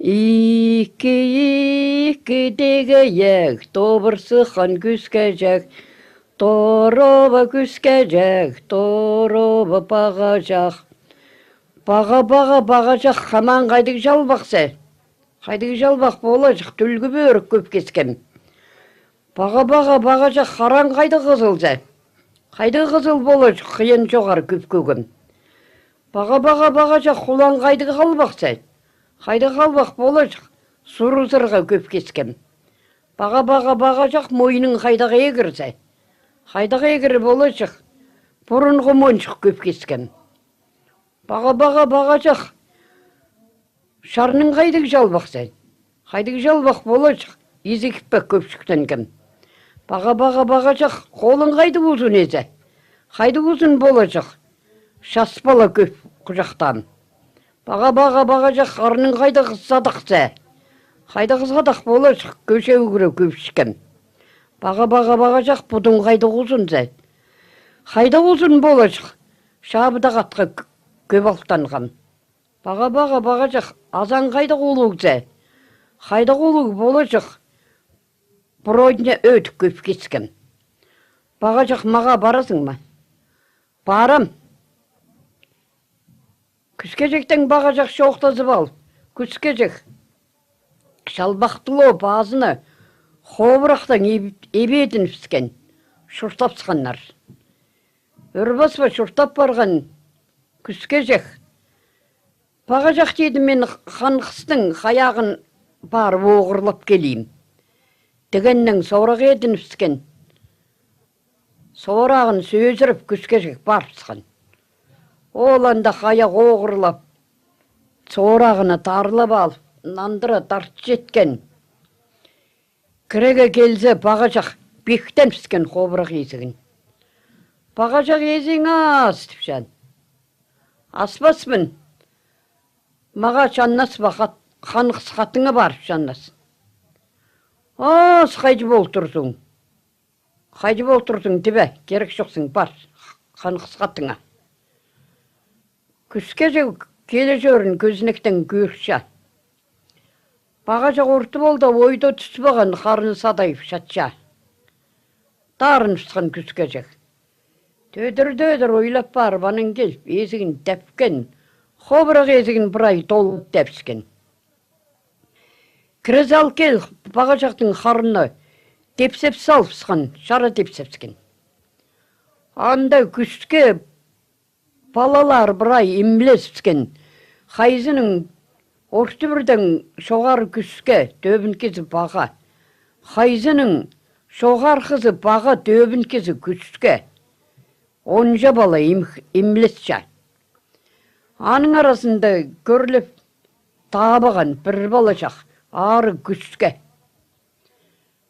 İki degeyek, dobırsıxan küskecek, doroba küskecek, doroba bağacak. Bağacak, haman qaydık жалбақсы. Qaydık жалбақ болacak, түлгі бөрік көп кескен. Бағacak, харан қайды қызылза. Қайды қызыл болacak, қиын жоғар көп көгім. Бағacak, құлан қайды қалбақсы. Қайды қалбақ болacak, сұрызырға көп кескен. Бағacak, мойның қайдағы егірсе. Қайдағы егір болacak, бұрынғы моншық көп кескен. Бағacak, шарның қайдық жалбақсы. Қайдық жалбақ болacak, езекіппі көпшіктенген. Бағacak, қолың қайды ұзын езі. Қайды ұзын болacak, шаспала көп құжақтан. Бағacak, қарның қайды қызсадықсы. Қайды қызсадық болacak, көше үгірі көпшікен. Бағacak, бұдың қайды ұзынсы. Қайды ұзын болacak, шабыда қатқа көп алтанған. Бағacak, азан қайды қолуғысы. Қайды қолуғы болacak, бұройдіне өтіп көп кескен. Бағacak, маға барасың ма? Барам. Күскежектен бағacak шоқтазып ал. Күскежек. Шалбақтылы базыны қобырақтан ебетін піскен. Шұртап сықаннар. Үрбас ба шұртап барған күскежек. Бағacak деді мен қанқыстың қаяғын барып оғырлап келейім. Дегеннің сорақ етін піскен. Сорағын сөзіріп күскежек барып сықан. Оланда қаяқ оғырлап, сорағыны тарылап алып, нандыра тарт жеткен. Кіреге келсе бағacak бектен піскен қобырақ есігін. Бағacak есің ас, депшен. Аспаспын. Маға шаннас бақат, қанқыс қатыңа барып шаннас. Ас, қайды бол тұрсың. Қайды бол тұрсың, тебе, керек жоқсың, бар, қанқыс қатыңа. Күскежек келе жөрін көзінектен көрші. Бағacak ұрты болды, ойда түспіған қарыны садайып шатша. Дарын ұстқан күскежек. Дөдір ойлап барып, анын келіп, есігін тәпкен, қобырақ есігін бұрай толып тәпскен. Кірізал кел, бағacақтың қарыны тепсеп салыпсқан, шара тепсепскен. Анда күске балалар бұрай имлеспскен, қайзының орты бірдің шоғар күске дөбін кезі баға. Қайзының шоғар қызы баға дөбін кезі күске. Онжа бала имлесші. Аның арасында көрліп табыған бір балашақ ары күске.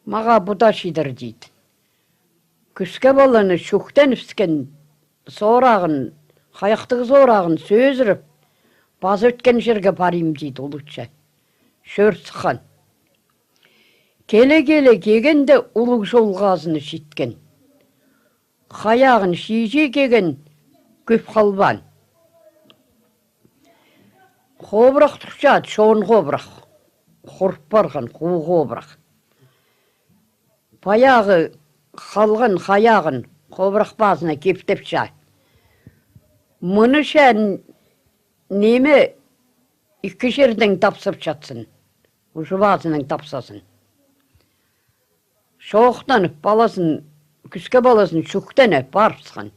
Маға бұда шидір дейді. Күске баланы шүқтен үпскен сорағын, қаяқтығы сорағын сөзіріп, баз өткен жерге барим дейді ұлытша. Шөр сыққан. Келе кегенде ұлық жолғазыны шиткен. Қаяғын шиже кеген көп қалбан. Қобырақ тұқшад, шоғын қобырақ. Құрып барған қу қобырақ. Баяғы қалған қаяғын қобырақ базына кептеп жа. Мұны шән неме екі жерден тапсып жатсын. Ұшы базының тапсасын. Шоқтанып баласын, күске баласын шүктеніп барысқан.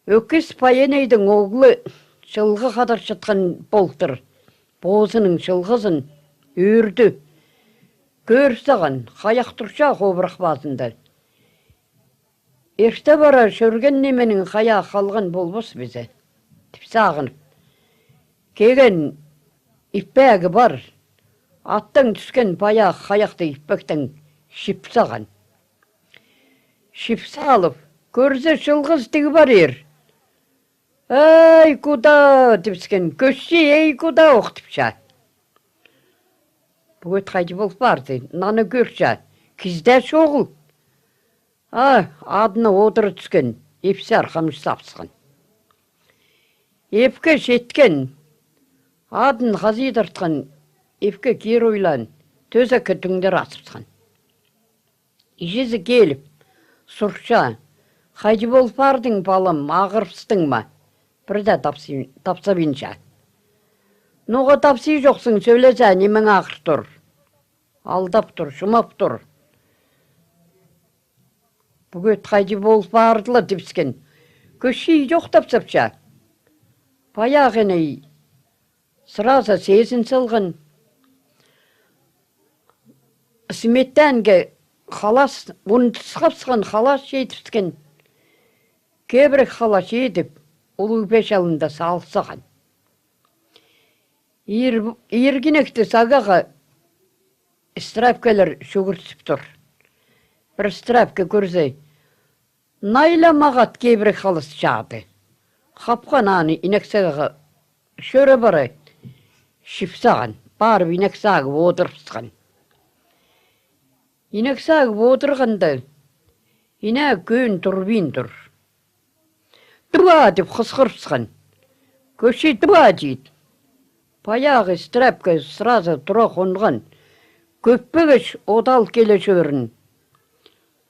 Өкіс паенейдің оғлы жылғы қадар жатқан болтыр. Бозының жылғызын үрді. Көрсіған қаяқ тұрша қобырақ базында. Ерте бара шөрген неменің қаяқ қалған болбас бізе. Тіпсағынып. Кеген иппәгі бар. Аттың түскен баяқ қаяқты иппәктің шипсаған. Шипсалып, көрсе жылғыз тігі бар ер. Ай, куда, депскен, көші, ей, куда, оқтыпша. Бүгіт қайды болып барды, наны көрші, кізді шоғыл. Адына отыры түскен, епсі арқамыш сапсыған. Епке жеткен, адын қази тартқан Evke geri төзекке түңдер асыпсқан. Ижезі келіп, сұрша, қайды болып бардың балам, ағырпстың ма? Бірді тапса бинша. Ноға тапсы жоқсың, сөйлесе, немен ағыр тұр. Алдап тұр, шумап тұр. Бүгөт қайды болып бардылы депскен. Көші жоқ тапсапша. Баяғыны сразу сезін сылғын. Сметтенге халас, бұны тұсқапсыған халас жетіпскен. Кебірік халас едіп, ұлы беш алында салсыған. Ергінекті сағаға страпкалар шүгіртсіп тұр. Бір страпка көрсе, найламағат кебірік халас жады. Қапқан аны инексаға шөрі бары шипсаған, барып инексаға отырсыған. Инексаға отырғанда, ина көн тұрбин тұр. Тұба деп қысқырсыған. Көші тұба дейді. Баяғы страпка сразу тұра қонған. Көппегіш отал келе шөрін.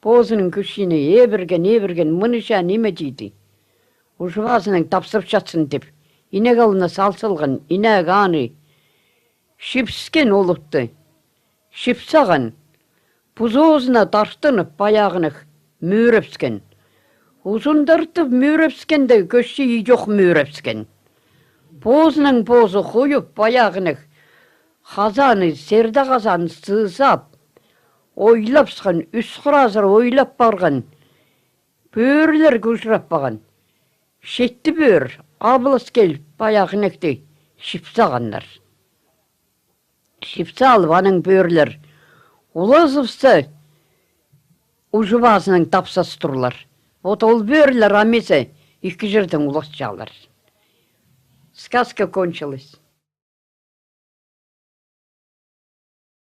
Позының көшіне ебірген мұныша неме дейді. Ужвазының тапсып жатсын деп. Инек алына салсылған, инек аны. Шипскен олыпты. Шипсаған. Пузозына тартынып баяғынық мөрепскен. Uzundırtıp mürepskende köşeyi yok mürepsken. Pozının pozu koyup bayağınık. Kazanı, serde kazanı sığsap. Oylap sıkan, üst kırazır oylap bargan. Böğürler güçrap bağın. Şetti böğür, ablas gelip bayağınıkta şipsağanlar. Şipsa alıp anın böğürler. Ulazıpsa ucubasının tapsası turlar. Вот ол бөрлер амесе, iki жерден улас жалар. Сказка кончилась.